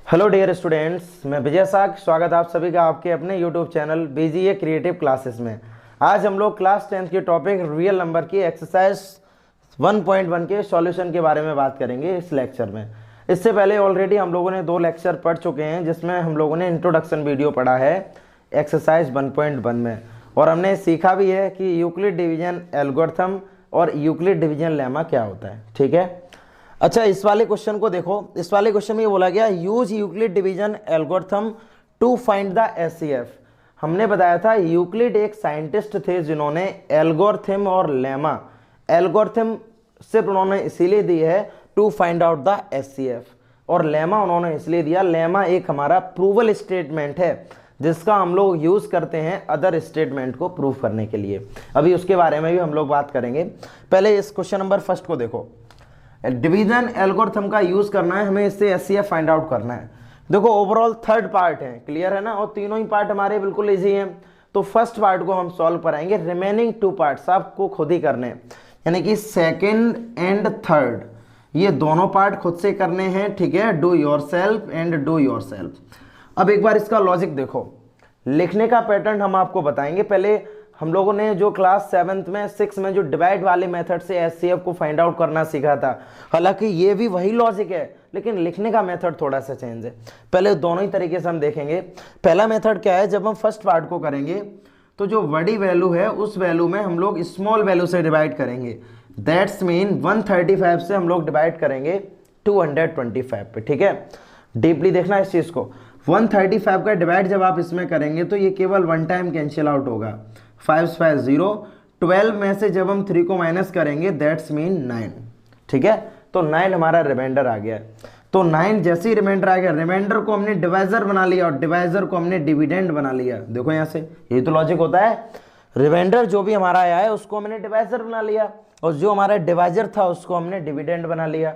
Hello dear students, मैं विजय साग स्वागत आप सभी का आपके अपने YouTube channel BGA creative classes में। आज हम लोग क्लास 10th के टॉपिक रियल नंबर की एक्सरसाइज 1.1 के सॉल्यूशन के बारे में बात करेंगे इस लेक्चर में। इससे पहले ऑलरेडी हम लोगों ने 2 लेक्चर पढ़ चुके हैं, जिसमें हम लोगों ने इंट्रोडक्शन वीडियो पढ़ा है एक्सरसाइज 1.1 में, और हमने सीखा भी है कि यूक्लिड डिवीजन एल्गोरिथम और यूक्लिड डिवीजन लेमा क्या होता है। ठीक है, अच्छा इस वाले क्वेश्चन को देखो। इस वाले क्वेश्चन में ये बोला गया use Euclid division algorithm to find the HCF. हमने बताया था यूक्लिड एक साइंटिस्ट थे जिन्होंने एल्गोरिथम और लेमा, एल्गोरिथम सिर्फ उन्होंने इसीलिए दी है to find out the HCF, और लेमा उन्होंने इसलिए दिया, लेमा एक हमारा प्रूवल स्टेटमेंट है जिसका हम लोग यूज करते हैं अदर स्टेटमेंट को प्रूव करने के लिए। अभी उसके बारे में भी हम लोग बात करेंगे। पहले इस क्वेश्चन नंबर फर्स्ट को देखो। डिवीजन एल्गोरिथम का यूज करना है, हमें इससे एचसीएफ फाइंड आउट करना है। देखो ओवरऑल 3rd पार्ट है, क्लियर है ना, और तीनों ही पार्ट हमारे बिल्कुल इजी हैं। तो फर्स्ट पार्ट को हम सॉल्व कराएंगे, रिमेनिंग 2 पार्ट्स आपको खुद ही करने हैं, यानी कि 2nd एंड 3rd ये दोनों पार्ट खुद से करने हैं। ठीक है, do yourself and do yourself. अब एक बार इसका लॉजिक देखो, लिखने का पैटर्न हम आपको बताएंगे। पहले हम लोगों ने जो क्लास 7th में 6 में जो डिवाइड वाले मेथड से एचसीएफ को फाइंड आउट करना सीखा था, हालांकि ये भी वही लॉजिक है लेकिन लिखने का मेथड थोड़ा सा चेंज है। पहले दोनों ही तरीके से हम देखेंगे। पहला मेथड क्या है, जब हम फर्स्ट पार्ट को करेंगे तो जो बड़ी वैल्यू है उस वैल्यू में हम लोग स्मॉल वैल्यू से डिवाइड करेंगे। दैट्स मीन 135 से हम लोग डिवाइड करेंगे 225 पे। ठीक है, डीपली देखना इस चीज को। 135 का डिवाइड जब आप इसमें करेंगे तो ये केवल 1 टाइम कैंसिल आउट होगा, 5 5 0। 12 में से जब हम 3 को माइनस करेंगे दैट्स मीन 9। ठीक है, तो 9 हमारा रिमाइंडर आ गया। तो 9 जैसे ही रिमाइंडर आ गया, रिमाइंडर को हमने डिवाइजर बना लिया और डिवाइजर को हमने डिविडेंड बना लिया। देखो यहाँ से यही तो लॉजिक होता है, रिमाइंडर जो भी हमारा आया है उसको हमने डिवाइजर बना लिया और जो हमारा डिवाइजर था उसको हमने डिविडेंड बना लिया।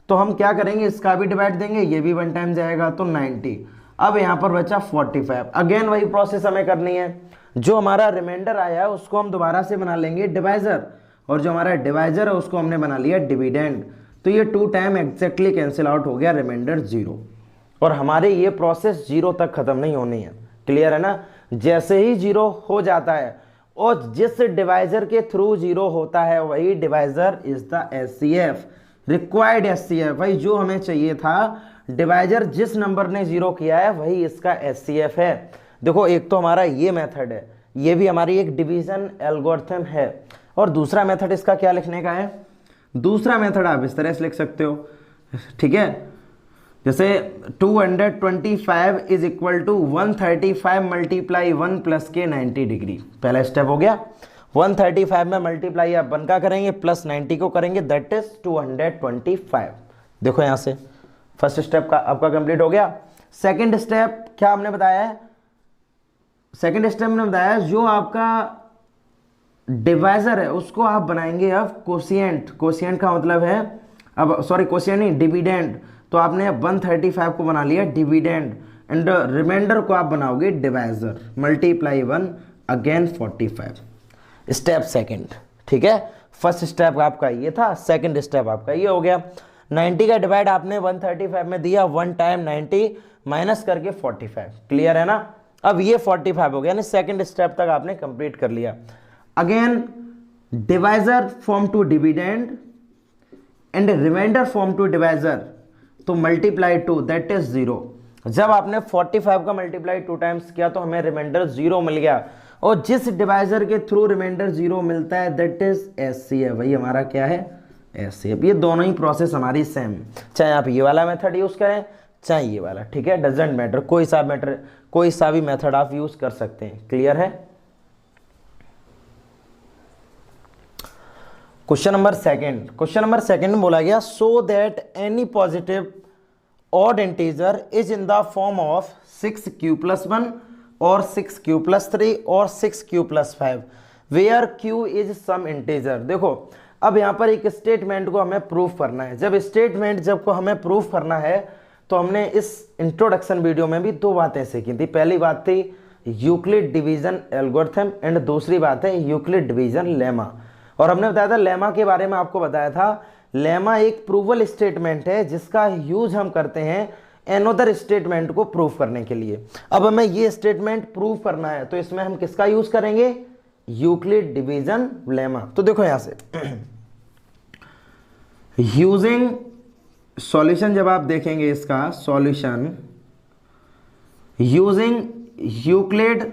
तो हम क्या करेंगे, इसका भी डिवाइड देंगे, ये भी 1 टाइम जाएगा तो 90। अब यहाँ पर बचा 45। अगेन वही प्रोसेस हमें करनी है, जो हमारा रिमाइंडर आया है उसको हम दोबारा से बना लेंगे डिवाइजर, और जो हमारा डिवाइजर है उसको हमने बना लिया डिविडेंड। तो ये 2 टाइम एग्जैक्टली कैंसिल आउट हो गया, रिमाइंडर 0। और हमारे ये प्रोसेस 0 तक खत्म नहीं होनी है, क्लियर है ना। जैसे ही 0 हो जाता है और जिस डिवाइजर के थ्रू 0 होता है वही divisor is the HCF, required HCF. भाई जो हमें चाहिए था, डिवाइजर जिस नंबर ने 0 किया है वही इसका एचसीएफ है। देखो एक तो हमारा ये मेथड है, ये भी हमारी एक डिवीजन एल्गोरिथम है, और दूसरा मेथड इसका क्या लिखने का है, दूसरा मेथड आप इस तरह से लिख सकते हो। ठीक है, जैसे 225 is equal to 135 multiply 1 plus के 90 डिग्री। पहला स्टेप हो गया, 135 में मल्टीप्लाई आप 1 का करेंगे प्लस 90 को करेंगे, दैट इज 225। देखो यहां से फर्स्ट स्टेप का आपका कंप्लीट हो गया। सेकंड स्टेप क्या हमने बताया है, सेकंड स्टेप में बताया जो आपका डिवाइजर है उसको आप बनाएंगे अब कोशिएंट। कोशिएंट का मतलब है, अब सॉरी कोशिएंट नहीं, डिविडेंड। तो आपने 135 को बना लिया डिविडेंड, एंड रिमाइंडर को आप बनाओगे divisor, multiply 1 again 45। Step second. ठीक है, फर्स्ट स्टेप आपका ये था, सेकंड स्टेप आपका ये हो गया। 90 का डिवाइड आपने 135 में दिया, 1 टाइम 90 माइनस करके 45। क्लियर है ना। अब ये 45 हो गया, यानी सेकंड स्टेप तक आपने कंप्लीट कर लिया। Again divisor form to dividend and remainder form to divisor, तो मल्टीप्लाई 2 दैट इज 0। जब आपने 45 का मल्टीप्लाई 2 टाइम्स किया तो हमें रिमाइंडर 0 मिल गया, और जिस डिवाइजर के थ्रू रिमाइंडर 0 मिलता है दैट इज एचसीएफ। वही हमारा क्या है, एचसीएफ। ये दोनों ही प्रोसेस हमारी सेम, चाहे आप ये वाला मेथड यूज करें चाहे ये वाला। ठीक है, डजेंट मैटर, कोई सा भी मेथड आप यूज कर सकते हैं। क्लियर है। क्वेश्चन नंबर सेकंड में बोला गया so that any positive odd integer is in the form of 6q+1 और 6q+3 और 6q+5 where q is some integer. देखो अब यहां पर एक स्टेटमेंट को हमें प्रूफ करना है। जब स्टेटमेंट जब को हमें प्रूफ करना है तो हमने इस इंट्रोडक्शन वीडियो में भी 2 बातें सीखी थी। पहली बात थी यूक्लिड डिवीजन एल्गोरिथम एंड दूसरी बात है यूक्लिड डिवीजन लेमा। और हमने बताया था लेमा के बारे में, आपको बताया था लेमा एक प्रूवल स्टेटमेंट है जिसका यूज हम करते हैं एनोदर स्टेटमेंट को प्रूफ करने के लिए। अब हमें ये स्टेटमेंट प्रूफ करना है तो इसमें हम किसका यूज करेंगे, यूक्लिड डिवीजन लेमा। तो देखो यहां से यूजिंग सॉल्यूशन, जब आप देखेंगे इसका solution using Euclid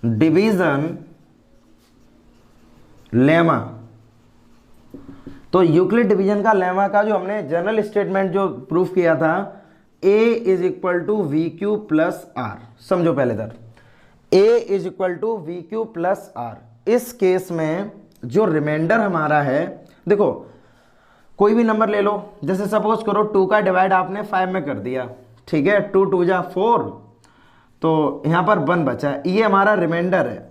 division lemma, तो यूक्लिड डिवीजन का लेमा का जो हमने जनरल स्टेटमेंट जो प्रूफ किया था, a is equal to v q plus r. समझो पहले इधर a is equal to v q plus r. इस केस में जो रिमाइंडर हमारा है, देखो कोई भी नंबर ले लो, जैसे सपोज करो 2 का डिवाइड आपने 5 में कर दिया, ठीक है, 2 2 जा 4, तो यहां पर 1 बचा है, ये हमारा रिमाइंडर है,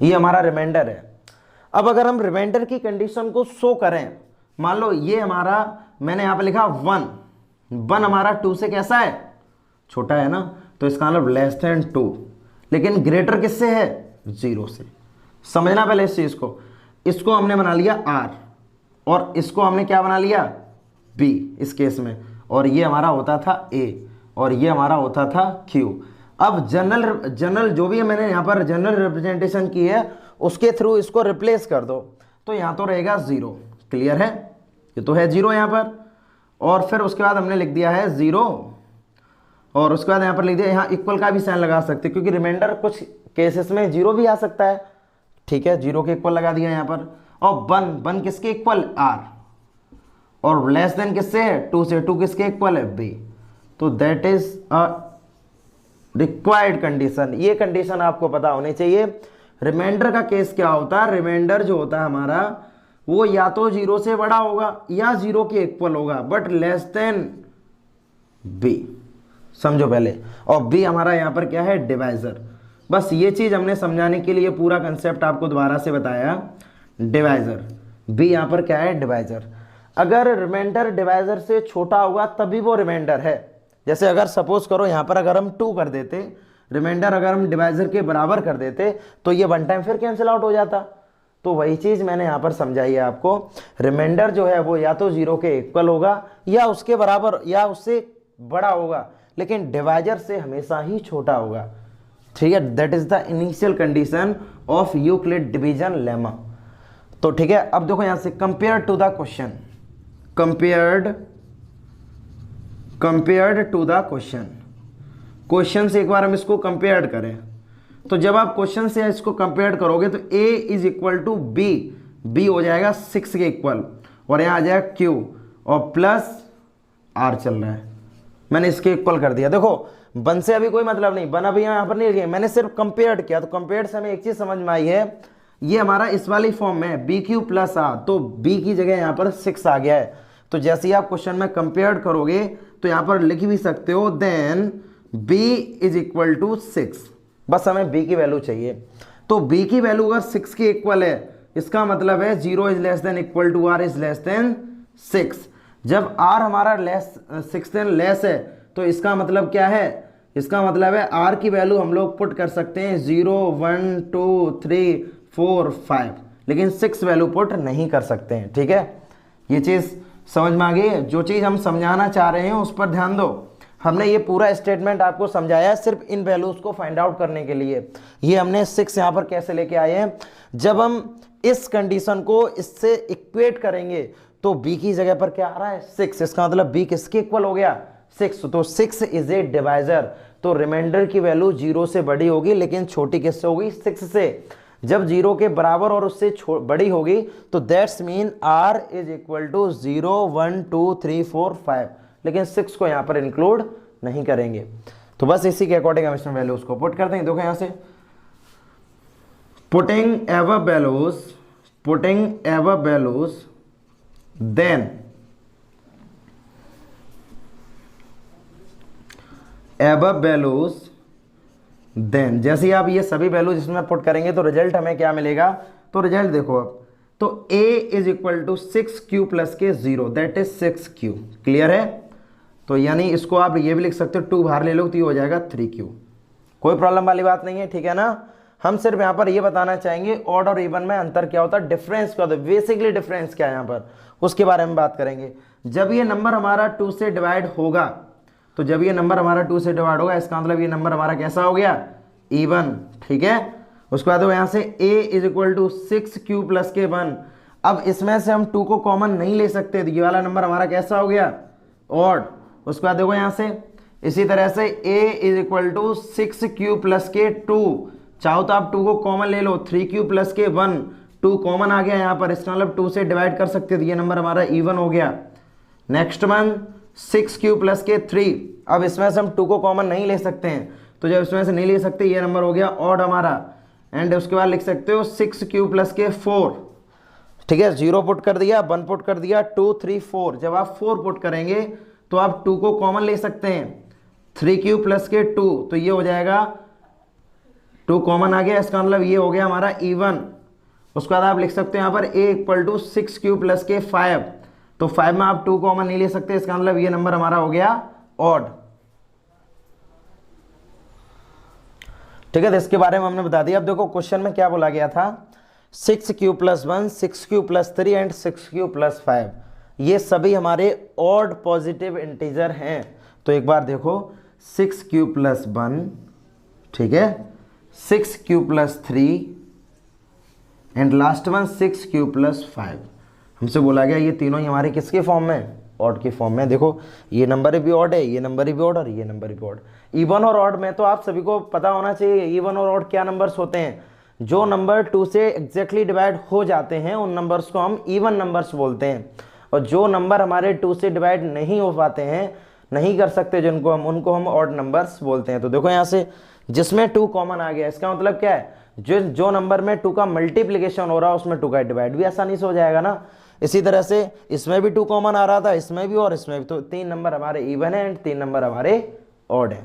ये हमारा रिमाइंडर है। अब अगर हम रिमाइंडर की कंडीशन को शो करें, मान लो ये हमारा, मैंने यहां पे लिखा 1, 1 हमारा 2 से कैसा है, छोटा है ना, तो इसका मतलब लेस देन 2, लेकिन ग्रेटर किससे है, 0 से। समझना पहले इस चीज को, इसको हमने बना लिया r और इसको हमने क्या बना लिया, b इस केस में, और ये हमारा होता था a और ये हमारा होता था q। अब जनरल जो भी मैंने यहाँ पर जनरल रिप्रेजेंटेशन की है उसके थ्रू इसको रिप्लेस कर दो, तो यहाँ तो रहेगा 0। क्लियर है, ये तो है 0 यहाँ पर, और फिर उसके बाद हमने लिख दिया है 0, और उसके बाद यहाँ पर लिख दिया, यहाँ इक्वल का भी साइन लगा सकते क्योंकि रिमाइंडर कुछ केसेस में 0 भी आ सकता है, ठीक है, 0 के इक्वल लगा दिया यहाँ पर। और 1 किसके इक्वल, r, और लेस देन किससे है, 2 से, 2 किसके इक्वल है, b। तो that is a required condition. ये कंडीशन आपको पता होनी चाहिए। रिमाइंडर का केस क्या होता है, रिमाइंडर जो होता है हमारा वो या तो 0 से बड़ा होगा या 0 के इक्वल होगा, बट लेस देन b। समझो पहले, और b हमारा यहाँ पर क्या है, डिवाइजर। बस ये चीज हमने समझाने के लिए पूरा कंसेप्ट आपको दोबारा से बताया, डिवाइजर। b यहाँ पर क्या है, डिवाइजर। अगर रिमाइंडर डिवाइजर से छोटा होगा तभी वो रिमाइंडर है। जैसे अगर सपोज करो यहाँ पर अगर हम 2 कर देते, रिमाइंडर अगर हम डिवाइजर के बराबर कर देते तो ये 1 टाइम फिर कैंसिल आउट हो जाता। तो वही चीज मैंने यहाँ पर समझाई है आपको, रिमाइंडर जो है वो या तो 0 के इक्वल होगा या उसके बराबर या उससे बड़ा होगा, लेकिन डिवाइजर से हमेशा ही छोटा होगा, ठीक है। That is the initial condition of Euclid division lemma. तो ठीक है, अब देखो यहां से compare to the question, compared to the question से एक बार हम इसको कंपेयर करें, तो जब आप क्वेश्चन से इसको कंपेयर करोगे तो a is equal to b हो जाएगा 6 के इक्वल, और यहाँ आ जाएगा q और प्लस r चल रहा है, मैंने इसके इक्वल कर दिया। देखो 1 से अभी कोई मतलब नहीं, 1 अभी यहाँ पर नहीं लिखे, मैंने सिर्फ कंपेयर किया। तो कंपेयर से हमें एक चीज समझ में आई है, ये हमारा इस वाली फॉर्म में है bq प्लस r, तो b की जगह यहाँ पर 6 आ गया है। तो जैसे ही आप क्वेश्चन में कंपेयर करोगे तो यहाँ पर लिख भी सकते हो then b is equal to 6, बस हमें b की वैल्यू चाहिए। तो b की वैल्यू अगर 6 के इक्वल है, इसका मतलब है 0 is less than equal to r is less than 6। जब r हमारा 6 देन लेस है तो इसका मतलब क्या है, इसका मतलब है r की वैल्यू हम लोग पुट कर सकते हैं 0 1 2 3 4 5, लेकिन 6 वैल्यू पुट नहीं कर सकते हैं, ठीक है। ये चीज समझ में आ गई है, जो चीज हम समझाना चाह रहे हैं उस पर ध्यान दो। हमने ये पूरा स्टेटमेंट आपको समझाया है सिर्फ इन वैल्यूज को फाइंड आउट करने के लिए। ये हमने 6 यहाँ पर कैसे लेके आए हैं, जब हम इस कंडीशन को इससे इक्वेट करेंगे तो b की जगह पर क्या आ रहा है, 6, इसका मतलब b किसके इक्वल हो गया, 6। तो 6 इज ए डिवाइजर, तो रिमाइंडर की वैल्यू 0 से बड़ी होगी, लेकिन छोटी किससे होगी, 6 से। जब 0 के बराबर और उससे बड़ी होगी तो that's mean r is equal to 0 1 2 3 4 5, लेकिन 6 को यहाँ पर इंक्लूड नहीं करेंगे। तो बस इसी के अकॉर्डिंग हम इसमें वैल्यूज को पुट कर देंगे। देखो यहाँ से putting ever values then ever values then, जैसे ही आप ये सभी वैल्यूज इसमें पुट करेंगे तो रिजल्ट हमें क्या मिलेगा, तो रिजल्ट देखो अब, तो a is equal to 6q plus के 0, दैट इज 6q। क्लियर है, तो यानी इसको आप ये भी लिख सकते हो, 2 बाहर ले लो तो ये हो जाएगा 3q। कोई प्रॉब्लम वाली बात नहीं है, ठीक है ना। हम सिर्फ यहाँ पर ये बताना चाहेंगे ऑड और इवन में अंतर क्या होता है, डिफरेंस क्या होता है, बेसिकली डिफरेंस क्या है यहाँ पर, उसके बारे में बात करेंगे। जब ये नंबर हमारा 2 से डिवाइड होगा, तो जब ये नंबर हमारा 2 से डिवाइड होगा, इसका मतलब ये नंबर हमारा कैसा हो गया, इवन। ठीक है, उसके बाद यहाँ से a = 6q + k 1। अब इसमें से हम 2 को कॉमन नहीं ले सकते, तो ये वाला नंबर हमारा कैसा हो गया, ऑड। उसके बाद देखो यहाँ से इसी तरह से a = 6q + k 2। चाहो तो आप 2 को कॉमन ले लो, 3q + k 1, 2 कॉमन आ गया यहाँ पर, इसका मतलब 2 से डिवाइड कर सकते, तो ये नंबर हमारा इवन हो गया। Next one 6q + k 3। अब इसमें से हम 2 को कॉमन नहीं ले सकते हैं, तो जब इसमें से नहीं ले सकते, ये नंबर हो गया ऑड हमारा। एंड उसके बाद लिख सकते हो 6q + k 4। ठीक है, 0 पुट कर दिया, 1 पुट कर दिया, 2 3 4। जब आप 4 पुट करेंगे तो आप 2 को कॉमन ले सकते हैं, 3q + k 2, तो ये हो जाएगा 2 कॉमन आ गया, इसका मतलब ये हो गया हमारा इवन। उसके बाद आप लिख सकते हैं यहाँ पर a = 6q + k 5। तो 5 में आप 2 कॉमन नहीं ले सकते, इसका मतलब ये नंबर हमारा हो गया ऑड। ठीक है, तो इसके बारे में हमने बता दिया। अब देखो क्वेश्चन में क्या बोला गया था, 6q + 1, 6q + 3 एंड 6q + 5, ये सभी हमारे ऑड पॉजिटिव इंटीजर हैं। तो एक बार देखो 6q + 1, ठीक है, 6q + 3 and last one 6q + 5। हमसे बोला गया ये तीनों ही हमारे किसके फॉर्म में, ऑड के फॉर्म में। देखो ये नंबर भी ऑड है, ये नंबर भी ऑड और ये नंबर भी ऑड। इवन और ऑड में तो आप सभी को पता होना चाहिए इवन और ऑड क्या नंबर्स होते हैं। जो नंबर 2 से एग्जैक्टली डिवाइड हो जाते हैं उन नंबर्स को हम इवन नंबर्स बोलते हैं, और जो नंबर हमारे 2 से डिवाइड नहीं हो पाते हैं, नहीं कर सकते जिनको हम, उनको हम ऑड नंबर्स बोलते हैं। तो देखो यहाँ से जिसमें 2 कॉमन आ गया, इसका मतलब क्या है, जो नंबर में 2 का मल्टीप्लिकेशन हो रहा है उसमें 2 का डिवाइड भी आसानी से हो जाएगा ना। इसी तरह से इसमें भी 2 कॉमन आ रहा था, इसमें भी और इसमें भी, तो 3 नंबर हमारे इवन है एंड 3 नंबर हमारे ऑड है।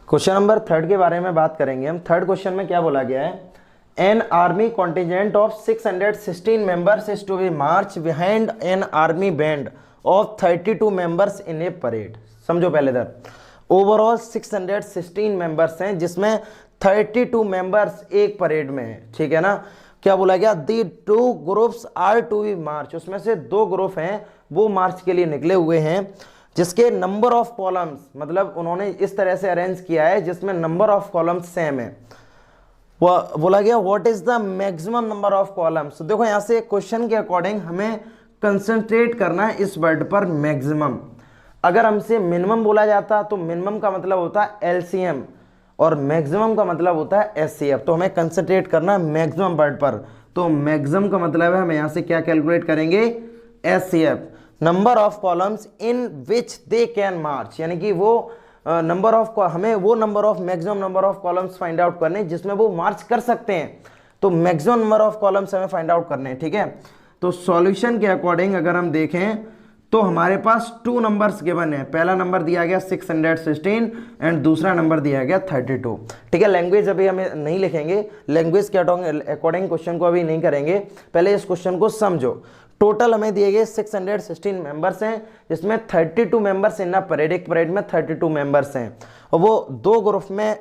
क्वेश्चन नंबर 3 के बारे में बात करेंगे हम। थर्ड क्वेश्चन में क्या बोला गया है, an army contingent of 616 members is to be march behind an army band of 32 members in a parade. समझो पहले इधर, ओवरऑल 616 मेंबर्स हैं जिसमें 32 मेंबर्स एक परेड में है। ठीक है ना, क्या बोला गया, दी 2 ग्रुप्स आर टू बी मार्च, उसमें से 2 ग्रुप हैं वो मार्च के लिए निकले हुए हैं, जिसके नंबर ऑफ कॉलम्स, मतलब उन्होंने इस तरह से अरेंज किया है जिसमें नंबर ऑफ कॉलम्स सेम है। वो बोला गया what is the maximum number of columns. देखो यहाँ से क्वेश्चन के अकॉर्डिंग हमें कंसंट्रेट करना है इस वर्ड पर, मैक्सिमम। अगर हमसे मिनिमम बोला जाता तो मिनिमम का मतलब होता है एलसीएम और मैक्सिमम का मतलब होता है एचसीएफ। तो हमें कंसंट्रेट करना है मैक्सिमम वर्ड पर। तो मैक्सिमम का मतलब है हम यहाँ से क्या कैलकुलेट करेंगे, HCF, number of columns in which they can march, यानी कि वो नंबर ऑफ, हमें वो number of, maximum number of columns find out करने जिसमें वो मार्च कर सकते हैं। तो मैक्सिमम नंबर ऑफ कॉलम्स हमें फाइंड आउट करने हैं। ठीक है, तो सॉल्यूशन के अकॉर्डिंग अगर हम देखें तो हमारे पास 2 नंबर्स गिवन है। पहला नंबर दिया गया 616 एंड दूसरा नंबर दिया गया 32। ठीक है, लैंग्वेज अभी हमें नहीं लिखेंगे, लैंग्वेज के अकॉर्डिंग क्वेश्चन को अभी नहीं करेंगे, पहले इस क्वेश्चन को समझो। टोटल हमें दिए गए 616 मेंबर्स हैं जिसमें 32 मेंबर्स इन परेड, एक परेड में 32 मेंबर्स हैं, और वो 2 ग्रुप में,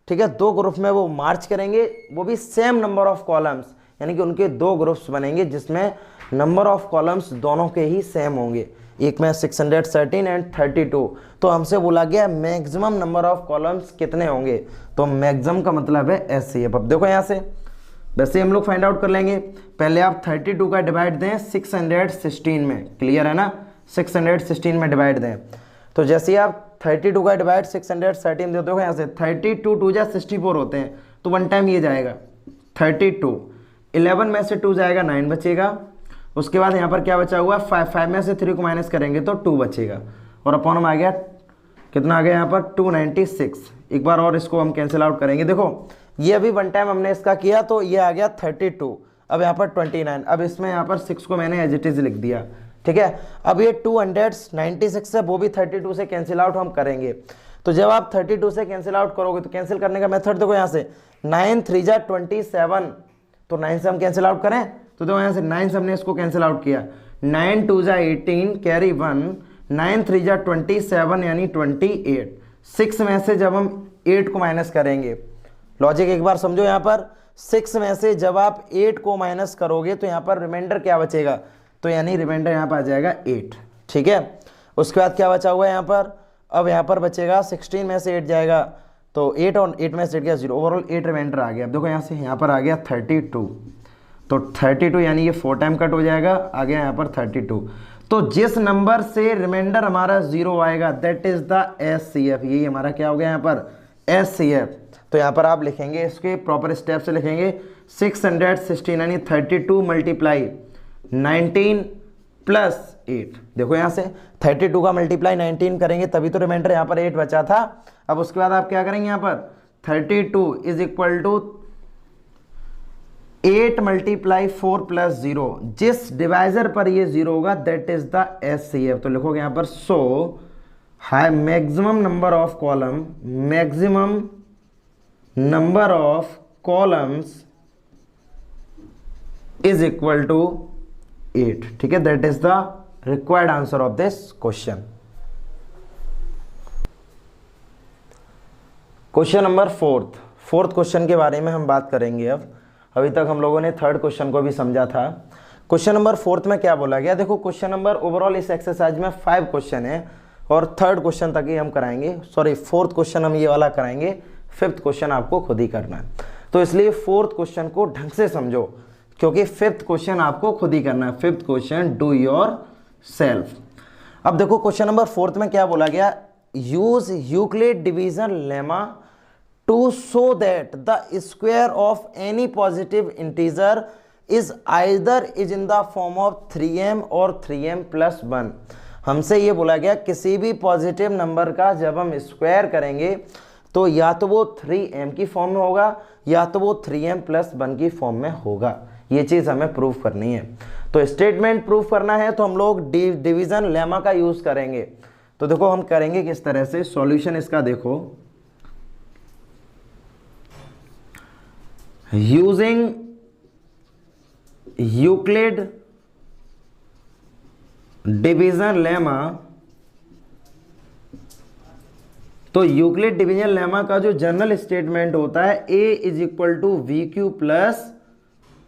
ठीक है, 2 ग्रुप में वो मार्च करेंगे, वो भी सेम नंबर ऑफ कॉलम्स, यानी कि उनके 2 ग्रुप्स बनेंगे जिसमें नंबर ऑफ कॉलम्स दोनों के ही सेम होंगे, एक में 613 एंड 32। तो हमसे बोला गया मैक्सिमम नंबर ऑफ कॉलम्स कितने होंगे, तो मैक्सिमम का मतलब है एचसीएफ। अब देखो यहाँ से वैसे हम लोग फाइंड आउट कर लेंगे। पहले आप 32 का डिवाइड दें 616 में, क्लियर है ना, 616 में डिवाइड दें। तो जैसे ही आप 32 का डिवाइड 613 देते हो, यहाँ से 32 2 जा 64 होते हैं, तो 1 टाइम ये जाएगा 32, 11 में से 2 जाएगा 9 बचेगा। उसके बाद यहाँ पर क्या बचा हुआ, 5 में से 3 को माइनस करेंगे तो 2 बचेगा, और अपॉन में आ गया कितना आ गया यहाँ पर 296। एक बार और इसको हम कैंसिल आउट करेंगे। देखो ये अभी 1 टाइम हमने इसका किया तो ये आ गया 32, अब यहाँ पर 29, अब इसमें यहाँ पर 6 को मैंने एज इट इज लिख दिया। ठीक है, अब ये 296 है, वो भी 32 से कैंसिल आउट हम करेंगे। तो जब आप 32 से कैंसिल आउट करोगे तो कैंसिल करने का मेथड देखो, यहाँ से 9 3 जा 27, तो 9 से हम कैंसिल आउट करें तो देखो यहाँ से 9 से हमने इसको कैंसिल आउट किया, 9 2 जा 18 कैरी 1, 9 3 जा 27 यानी 28, 6 में से जब हम 8 को माइनस करेंगे, लॉजिक एक बार समझो, यहाँ पर 6 में से जब आप 8 को माइनस करोगे तो यहाँ पर रिमाइंडर क्या बचेगा, तो यानी रिमाइंडर यहाँ पर आ जाएगा 8, ठीक है। उसके बाद क्या बचा हुआ है यहाँ पर, अब यहाँ पर बचेगा 16 में से 8 जाएगा तो 8 और 8 में से 8 गया 0, ओवरऑल 8 रिमाइंडर आ गया। अब देखो यहाँ से यहाँ पर आ गया 32, तो 32 यानी ये 4 टाइम कट हो जाएगा, आ गया यहाँ पर 32। तो जिस नंबर से रिमाइंडर हमारा 0 आएगा दैट इज द SCF, यही हमारा क्या हो गया यहाँ पर SCF। तो यहाँ पर आप लिखेंगे, इसके प्रॉपर स्टेप से लिखेंगे 616 यानी 32 मल्टीप्लाई 19 प्लस 8। देखो यहाँ से 32 का मल्टीप्लाई 19 करेंगे तभी तो रिमाइंडर यहाँ पर 8 बचा था। अब उसके बाद आप क्या करेंगे, यहाँ पर 32 is equal to 8 multiply 4 plus 0, जिस डिवाइजर पर ये 0 होगा दैट इज द SCF। तो लिखोगे यहाँ पर so high maximum number of column, maximum number of columns is equal to 8, ठीक है। That is the required answer of this question. Question number fourth question के बारे में हम बात करेंगे। अब अभी तक हम लोगों ने थर्ड क्वेश्चन को भी समझा था। क्वेश्चन नंबर फोर्थ में क्या बोला गया, देखो क्वेश्चन नंबर ओवरऑल इस एक्सरसाइज में 5 क्वेश्चन है और थर्ड क्वेश्चन तक ही हम कराएंगे, सॉरी फोर्थ क्वेश्चन हम ये वाला कराएंगे, फिफ्थ क्वेश्चन आपको खुद ही करना है। तो इसलिए फोर्थ क्वेश्चन को ढंग से समझो क्योंकि फिफ्थ क्वेश्चन आपको खुद ही करना है। Fifth question do yourself. अब देखो क्वेश्चन नंबर फोर्थ में क्या बोला गया, use Euclid division lemma to show that the square of any positive integer is either is in the form of 3m और 3m प्लस 1। हमसे ये बोला गया किसी भी पॉजिटिव नंबर का जब हम स्क्वायर करेंगे तो या तो वो 3m की फॉर्म में होगा या तो वो 3m प्लस 1 की फॉर्म में होगा। ये चीज़ हमें प्रूफ करनी है। तो स्टेटमेंट प्रूफ करना है तो हम लोग डिवीजन लेमा का यूज़ करेंगे। तो देखो हम करेंगे किस तरह से, सॉल्यूशन इसका देखो, यूजिंग यूक्लिड डिवीजन लेमा। तो यूक्लिड डिवीजन लेमा का जो जनरल स्टेटमेंट होता है a is equal to v q plus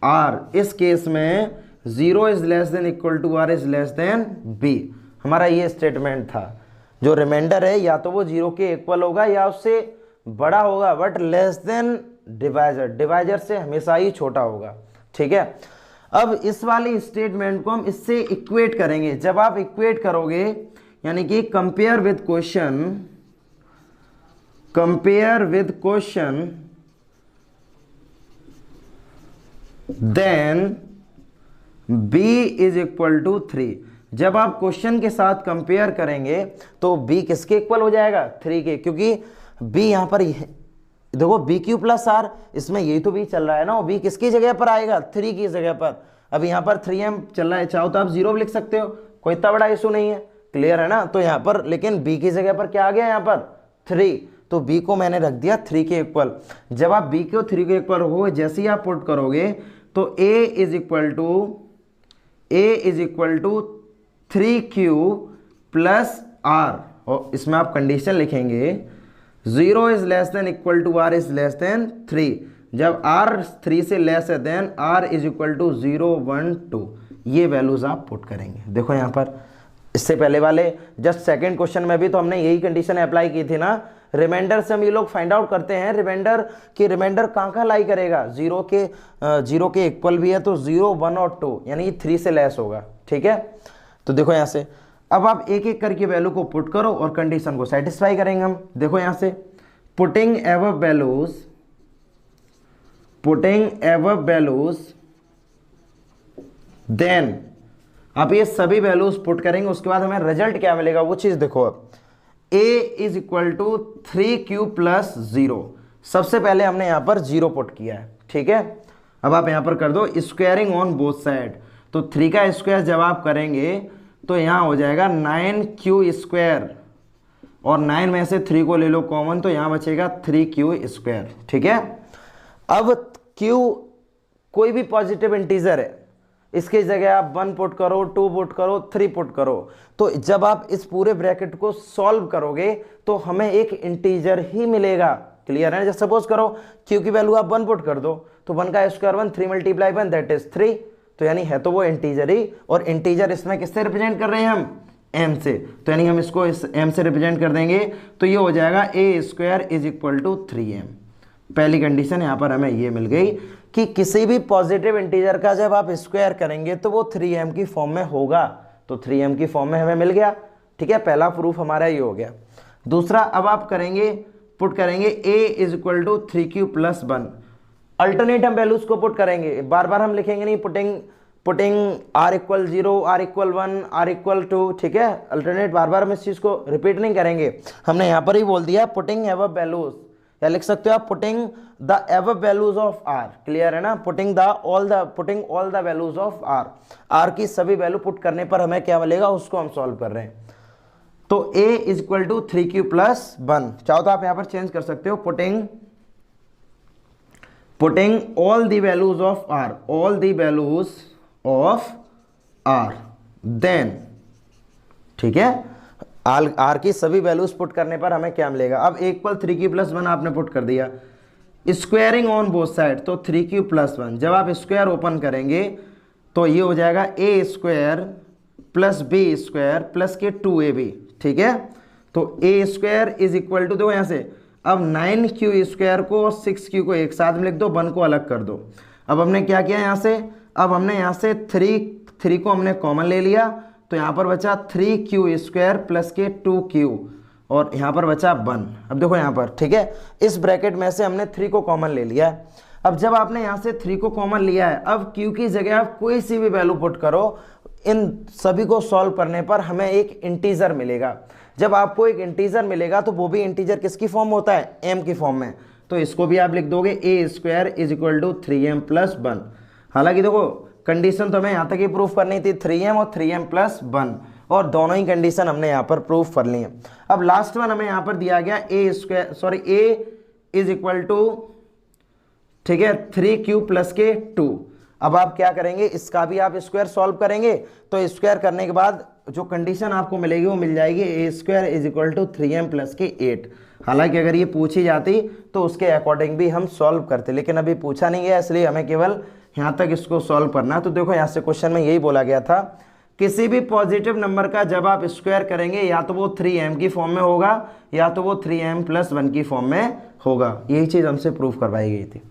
r, इस केस में 0 is less than equal to r is less than b। हमारा ये स्टेटमेंट था। जो रिमाइंडर है या तो वो 0 के इक्वल होगा या उससे बड़ा होगा, but less than divisor, divisor से हमेशा ही छोटा होगा, ठीक है। अब इस वाली स्टेटमेंट को हम इससे इक्वेट करेंगे। जब आप इक्वेट करोगे यानी कि compare with question, compare with question, then b is equal to 3। जब आप क्वेश्चन के साथ कंपेयर करेंगे तो b किसके इक्वल हो जाएगा, 3 के, क्योंकि b यहां पर देखो b क्यू प्लस आर, इसमें यही तो b चल रहा है ना, b किसकी जगह पर आएगा, 3 की जगह पर। अब यहां पर 3m चल रहा है, चाहो तो आप 0 भी लिख सकते हो, कोई इतना बड़ा इशू नहीं है, क्लियर है ना। तो यहां पर लेकिन b की जगह पर क्या आ गया, यहां पर 3, तो b को मैंने रख दिया 3 के इक्वल। जब आप b को 3 के इक्वल हो, जैसे ही आप पुट करोगे तो a is equal to 3q plus r, और इसमें आप कंडीशन लिखेंगे 0 is less than equal to r is less than 3। जब r 3 से लेस है then r is equal to 0 1 2, ये वैल्यूज आप पुट करेंगे। देखो यहाँ पर इससे पहले वाले जस्ट सेकंड क्वेश्चन में भी तो हमने यही कंडीशन अप्लाई की थी ना। रिमाइंडर से हम ये लोग फाइंड आउट करते हैं रिमाइंडर कि रिमाइंडर कहाँ लाई करेगा, 0 के इक्वल भी है तो 0 1 और 2 यानी 3 से लेस होगा, ठीक है। तो देखो यहाँ से अब आप एक एक करके वैल्यू को पुट करो और कंडीशन को सेटिस्फाई करेंगे हम। देखो यहाँ से पुटिंग एबव वैल्यूज देन आप ये सभी वैल्यूज पुट करेंगे, उसके बाद हमें रिजल्ट क्या मिलेगा वो चीज देखो। अब a is equal to 3q plus 0, सबसे पहले हमने यहां पर 0 पुट किया है, ठीक है। अब आप यहां पर कर दो स्क्वायरिंग ऑन बोथ साइड, तो 3 का स्क्वायर जब आप करेंगे तो यहां हो जाएगा 9q स्क्वायर, और 9 में से 3 को ले लो कॉमन तो यहां बचेगा 3q स्क्वायर, ठीक है। अब q कोई भी पॉजिटिव इंटीजर है, इसकी जगह आप 1 पुट करो, 2 पुट करो, 3 पुट करो। तो जब आप इस पूरे ब्रैकेट को सॉल्व करोगे तो हमें एक इंटीजर ही मिलेगा। क्लियर है? जैसे सपोज करो क्यू की वैल्यू आप 1 पुट कर दो तो 1 का स्क्वायर 1, 3 मल्टीप्लाई 1 दैट इज 3। तो यानी है तो वो इंटीजर ही, और इंटीजर इसमें किससे रिप्रेजेंट कर रहे हैं हम? m से। तो यानी हम इसको इस m से रिप्रेजेंट कर देंगे तो ये हो जाएगा a square is equal to 3m। पहली कंडीशन यहाँ पर हमें ये मिल गई कि किसी भी पॉजिटिव इंटीजर का जब आप स्क्वायर करेंगे तो वो 3m की फॉर्म में होगा। तो 3m की फॉर्म में हमें मिल गया। ठीक है, पहला प्रूफ हमारा ये हो गया। दूसरा, अब आप करेंगे पुट करेंगे a is equal to 3q plus 1। Alternate हम वैल्यूज को पुट करेंगे, बार बार हम लिखेंगे नहीं, putting r equal 0, r equal 1, r equal 2। ठीक है, अल्टरनेट बार बार हम इस चीज को रिपीट नहीं करेंगे, हमने यहाँ पर ही बोल दिया पुटिंग एबव वैल्यूज, या लिख सकते हो आप putting the above values of r। Clear है ना? Putting all the values of r की सभी वैल्यू पुट करने पर हमें क्या मिलेगा उसको हम सॉल्व कर रहे हैं। तो a is equal to 3q plus 1, चाहो तो आप यहाँ पर चेंज कर सकते हो, putting all the values of r, all the values of r, then ठीक है r की सभी वैल्यूज पुट करने पर हमें क्या मिलेगा। अब a इक्वल 3q प्लस 1 आपने पुट कर दिया, स्क्वायरिंग ऑन बोथ साइड, तो 3q प्लस 1 जब आप स्क्वायर ओपन करेंगे तो ये हो जाएगा a square plus b square plus के 2ab। ठीक है, तो a square is equal to, देखो यहाँ से अब 9q स्क्वायर को और 6q को एक साथ में लिख दो, 1 को अलग कर दो। अब हमने क्या किया यहाँ से, अब हमने यहाँ से 3 को हमने कॉमन ले लिया, तो यहाँ पर बचा 3q स्क्वायर प्लस के 2q, और यहाँ पर बचा 1। अब देखो यहाँ पर, ठीक है, इस ब्रैकेट में से हमने 3 को कॉमन ले लिया है। अब जब आपने यहाँ से 3 को कॉमन लिया है, अब q की जगह आप कोई सी भी वैल्यू पुट करो, इन सभी को सॉल्व करने पर हमें एक इंटीजर मिलेगा। जब आपको एक इंटीजर मिलेगा तो वो भी इंटीजर किसकी फॉर्म होता है? m की फॉर्म में। तो इसको भी आप लिख दोगे a square is equal to 3m plus 1। हालांकि देखो कंडीशन तो हमें यहाँ तक ही प्रूफ करनी थी 3m और 3m प्लस 1, और दोनों ही कंडीशन हमने यहाँ पर प्रूफ कर ली है। अब लास्ट वन हमें यहाँ पर दिया गया a इज इक्वल टू, ठीक है, 3q प्लस के 2। अब आप क्या करेंगे, इसका भी आप स्क्वायर सॉल्व करेंगे, तो स्क्वायर करने के बाद जो कंडीशन आपको मिलेगी वो मिल जाएगी a square is equal to 3m plus के 8। हालांकि अगर ये पूछी जाती तो उसके अकॉर्डिंग भी हम सॉल्व करते, लेकिन अभी पूछा नहीं गया, इसलिए हमें केवल यहाँ तक इसको सॉल्व करना है। तो देखो यहाँ से क्वेश्चन में यही बोला गया था, किसी भी पॉजिटिव नंबर का जब आप स्क्वायर करेंगे या तो वो 3m की फॉर्म में होगा या तो वो 3m प्लस 1 की फॉर्म में होगा। यही चीज़ हमसे प्रूफ करवाई गई थी।